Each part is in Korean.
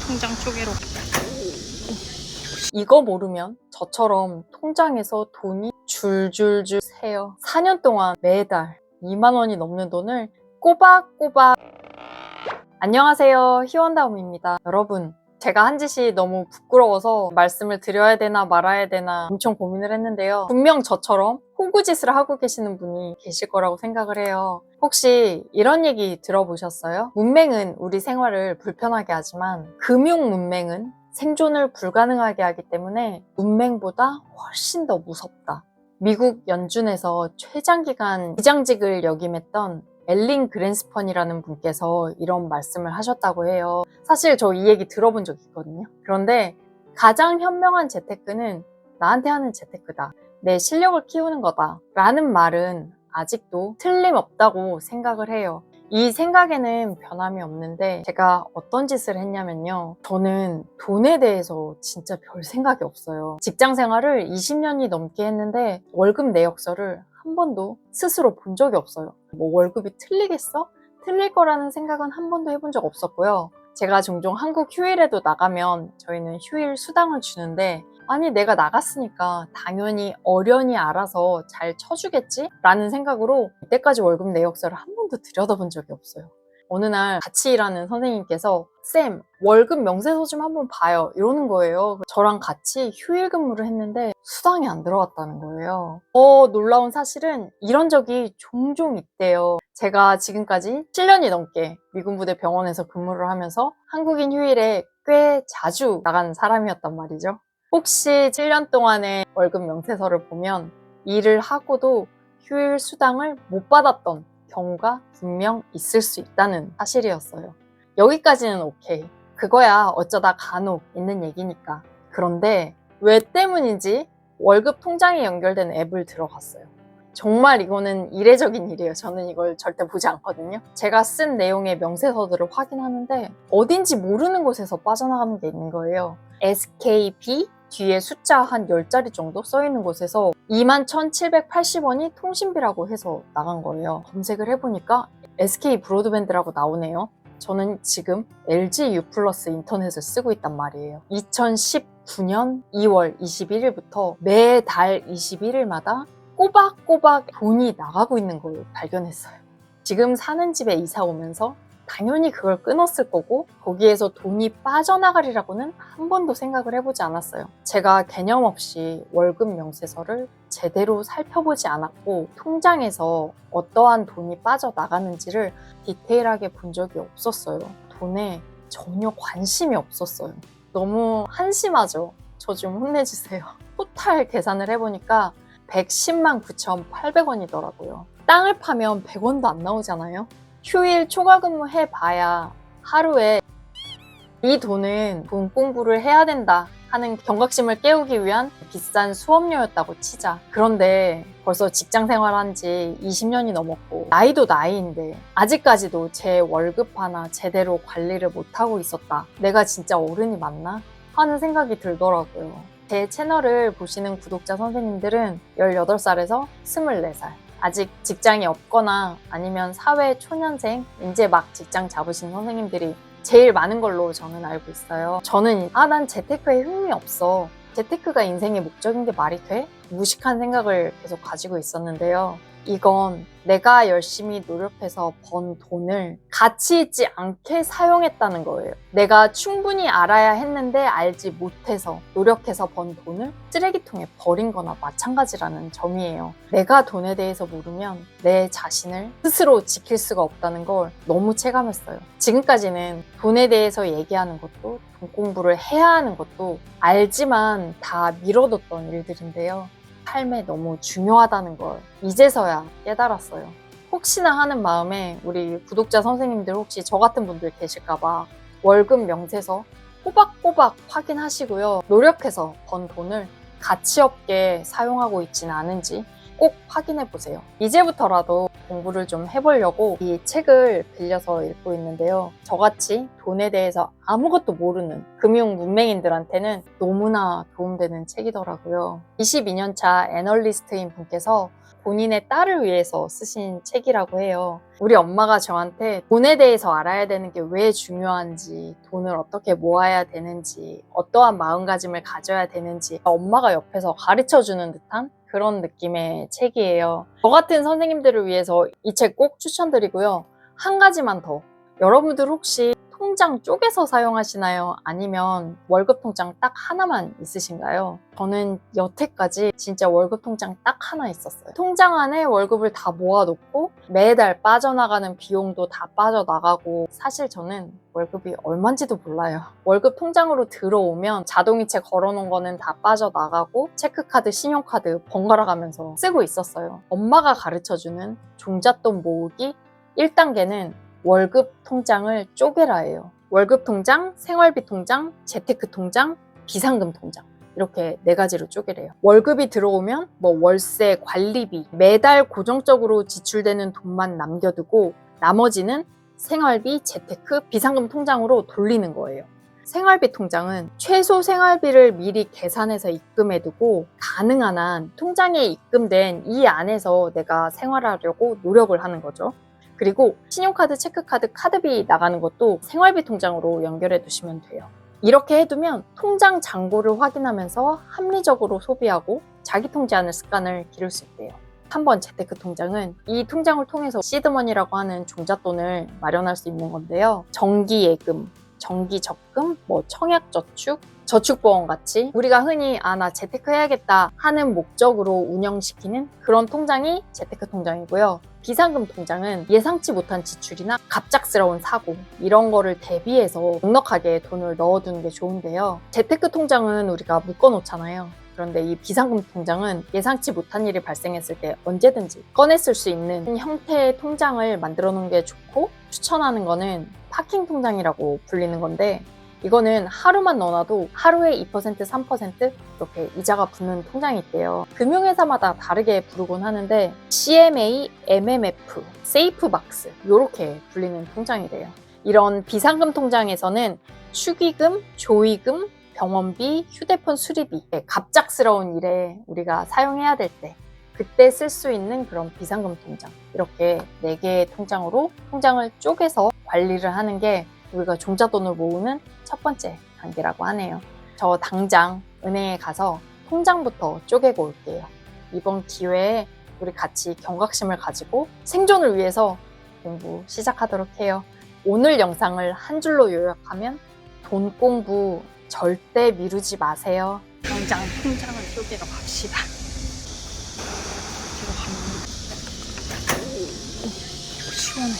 통장 쪼개로. 이거 모르면 저처럼 통장에서 돈이 줄줄줄 새요. 4년 동안 매달 2만 원이 넘는 돈을 꼬박꼬박. 안녕하세요, 희원다움입니다. 여러분, 제가 한 짓이 너무 부끄러워서 말씀을 드려야 되나 말아야 되나 엄청 고민을 했는데요. 분명 저처럼 호구짓을 하고 계시는 분이 계실 거라고 생각을 해요. 혹시 이런 얘기 들어보셨어요? 문맹은 우리 생활을 불편하게 하지만 금융 문맹은 생존을 불가능하게 하기 때문에 문맹보다 훨씬 더 무섭다. 미국 연준에서 최장기간 의장직을 역임했던 엘린 그랜스펀이라는 분께서 이런 말씀을 하셨다고 해요. 사실 저 이 얘기 들어본 적 있거든요. 그런데 가장 현명한 재테크는 나한테 하는 재테크다. 내 실력을 키우는 거다. 라는 말은 아직도 틀림없다고 생각을 해요. 이 생각에는 변함이 없는데 제가 어떤 짓을 했냐면요. 저는 돈에 대해서 진짜 별 생각이 없어요. 직장 생활을 20년이 넘게 했는데 월급 내역서를 한 번도 스스로 본 적이 없어요. 뭐 월급이 틀리겠어? 틀릴 거라는 생각은 한 번도 해본 적 없었고요. 제가 종종 한국 휴일에도 나가면 저희는 휴일 수당을 주는데 아니 내가 나갔으니까 당연히 어련히 알아서 잘 쳐주겠지? 라는 생각으로 이때까지 월급 내역서를 한 번도 들여다본 적이 없어요. 어느 날 같이 일하는 선생님께서 쌤, 월급 명세서 좀 한번 봐요 이러는 거예요. 저랑 같이 휴일 근무를 했는데 수당이 안 들어갔다는 거예요. 더 놀라운 사실은 이런 적이 종종 있대요. 제가 지금까지 7년이 넘게 미군 부대 병원에서 근무를 하면서 한국인 휴일에 꽤 자주 나간 사람이었단 말이죠. 혹시 7년 동안의 월급 명세서를 보면 일을 하고도 휴일 수당을 못 받았던 경우가 분명 있을 수 있다는 사실이었어요. 여기까지는 오케이. 그거야 어쩌다 간혹 있는 얘기니까. 그런데 왜 때문인지 월급 통장에 연결된 앱을 들어갔어요. 정말 이거는 이례적인 일이에요. 저는 이걸 절대 보지 않거든요. 제가 쓴 내용의 명세서들을 확인하는데 어딘지 모르는 곳에서 빠져나가는 게 있는 거예요. SKB 뒤에 숫자 한 10자리 정도 써있는 곳에서 21,780원이 통신비라고 해서 나간 거예요. 검색을 해보니까 SK 브로드밴드라고 나오네요. 저는 지금 LG U 플러스 인터넷을 쓰고 있단 말이에요. 2019년 2월 21일부터 매달 21일마다 꼬박꼬박 돈이 나가고 있는 걸 발견했어요. 지금 사는 집에 이사 오면서 당연히 그걸 끊었을 거고 거기에서 돈이 빠져나가리라고는 한 번도 생각을 해보지 않았어요. 제가 개념 없이 월급 명세서를 제대로 살펴보지 않았고 통장에서 어떠한 돈이 빠져나가는지를 디테일하게 본 적이 없었어요. 돈에 전혀 관심이 없었어요. 너무 한심하죠? 저 좀 혼내주세요. 토탈 계산을 해보니까 110만 9,800원이더라고요. 땅을 파면 100원도 안 나오잖아요? 휴일 초과 근무 해봐야 하루에 이 돈은 돈 공부를 해야 된다 하는 경각심을 깨우기 위한 비싼 수업료였다고 치자. 그런데 벌써 직장 생활한 지 20년이 넘었고 나이도 나이인데 아직까지도 제 월급 하나 제대로 관리를 못하고 있었다. 내가 진짜 어른이 맞나? 하는 생각이 들더라고요. 제 채널을 보시는 구독자 선생님들은 18살에서 24살. 아직 직장이 없거나 아니면 사회 초년생, 이제 막 직장 잡으신 선생님들이 제일 많은 걸로 저는 알고 있어요. 저는 난 재테크에 흥미 없어. 재테크가 인생의 목적인 게 말이 돼? 무식한 생각을 계속 가지고 있었는데요. 이건 내가 열심히 노력해서 번 돈을 가치 있지 않게 사용했다는 거예요. 내가 충분히 알아야 했는데 알지 못해서 노력해서 번 돈을 쓰레기통에 버린 거나 마찬가지라는 점이에요. 내가 돈에 대해서 모르면 내 자신을 스스로 지킬 수가 없다는 걸 너무 체감했어요. 지금까지는 돈에 대해서 얘기하는 것도 돈 공부를 해야 하는 것도 알지만 다 미뤄뒀던 일들인데요. 삶에 너무 중요하다는 걸 이제서야 깨달았어요. 혹시나 하는 마음에 우리 구독자 선생님들 혹시 저 같은 분들 계실까봐 월급 명세서 꼬박꼬박 확인하시고요. 노력해서 번 돈을 가치 없게 사용하고 있지는 않은지 꼭 확인해 보세요. 이제부터라도 공부를 좀 해보려고 이 책을 빌려서 읽고 있는데요. 저같이 돈에 대해서 아무것도 모르는 금융 문맹인들한테는 너무나 도움되는 책이더라고요. 22년차 애널리스트인 분께서 본인의 딸을 위해서 쓰신 책이라고 해요. 우리 엄마가 저한테 돈에 대해서 알아야 되는 게 왜 중요한지, 돈을 어떻게 모아야 되는지, 어떠한 마음가짐을 가져야 되는지 엄마가 옆에서 가르쳐주는 듯한 그런 느낌의 책이에요. 저 같은 선생님들을 위해서 이 책 꼭 추천드리고요. 한 가지만 더. 여러분들 혹시 통장 쪼개서 사용하시나요? 아니면 월급 통장 딱 하나만 있으신가요? 저는 여태까지 진짜 월급 통장 딱 하나 있었어요. 통장 안에 월급을 다 모아놓고 매달 빠져나가는 비용도 다 빠져나가고, 사실 저는 월급이 얼마인지도 몰라요. 월급 통장으로 들어오면 자동이체 걸어놓은 거는 다 빠져나가고 체크카드, 신용카드 번갈아 가면서 쓰고 있었어요. 엄마가 가르쳐주는 종잣돈 모으기 1단계는 월급 통장을 쪼개라예요. 월급 통장, 생활비 통장, 재테크 통장, 비상금 통장. 이렇게 4가지로 쪼개래요. 월급이 들어오면 월세, 관리비, 매달 고정적으로 지출되는 돈만 남겨두고 나머지는 생활비, 재테크, 비상금 통장으로 돌리는 거예요. 생활비 통장은 최소 생활비를 미리 계산해서 입금해두고 가능한 한 통장에 입금된 이 안에서 내가 생활하려고 노력을 하는 거죠. 그리고 신용카드, 체크카드, 카드비 나가는 것도 생활비 통장으로 연결해 두시면 돼요. 이렇게 해두면 통장 잔고를 확인하면서 합리적으로 소비하고 자기 통제하는 습관을 기를 수 있대요. 한번 재테크 통장은 이 통장을 통해서 시드머니라고 하는 종잣돈을 마련할 수 있는 건데요. 정기 예금, 정기 적금, 청약저축, 저축보험 같이 우리가 흔히 나 재테크 해야겠다 하는 목적으로 운영시키는 그런 통장이 재테크 통장이고요. 비상금 통장은 예상치 못한 지출이나 갑작스러운 사고 이런 거를 대비해서 넉넉하게 돈을 넣어두는 게 좋은데요. 재테크 통장은 우리가 묶어놓잖아요. 그런데 이 비상금 통장은 예상치 못한 일이 발생했을 때 언제든지 꺼냈을 수 있는 형태의 통장을 만들어 놓은 게 좋고, 추천하는 거는 파킹 통장이라고 불리는 건데, 이거는 하루만 넣어놔도 하루에 2%, 3% 이렇게 이자가 붙는 통장이 있대요. 금융회사마다 다르게 부르곤 하는데 CMA, MMF, 세이프박스 이렇게 불리는 통장이래요. 이런 비상금 통장에서는 축의금, 조의금, 병원비, 휴대폰 수리비, 갑작스러운 일에 우리가 사용해야 될 때 그때 쓸 수 있는 그런 비상금 통장, 이렇게 4개의 통장으로 통장을 쪼개서 관리를 하는 게 우리가 종잣돈을 모으는 첫 번째 단계라고 하네요. 저 당장 은행에 가서 통장부터 쪼개고 올게요. 이번 기회에 우리 같이 경각심을 가지고 생존을 위해서 공부 시작하도록 해요. 오늘 영상을 한 줄로 요약하면 돈 공부 절대 미루지 마세요. 당장 통장을 쪼개러 갑시다. 시원해.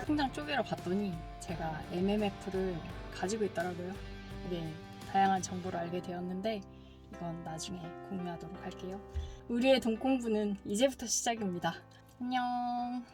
통장 쪼개러 갔더니 제가 MMF를 가지고 있더라고요. 네, 다양한 정보를 알게 되었는데 이건 나중에 공유하도록 할게요. 우리의 돈 공부는 이제부터 시작입니다. 안녕.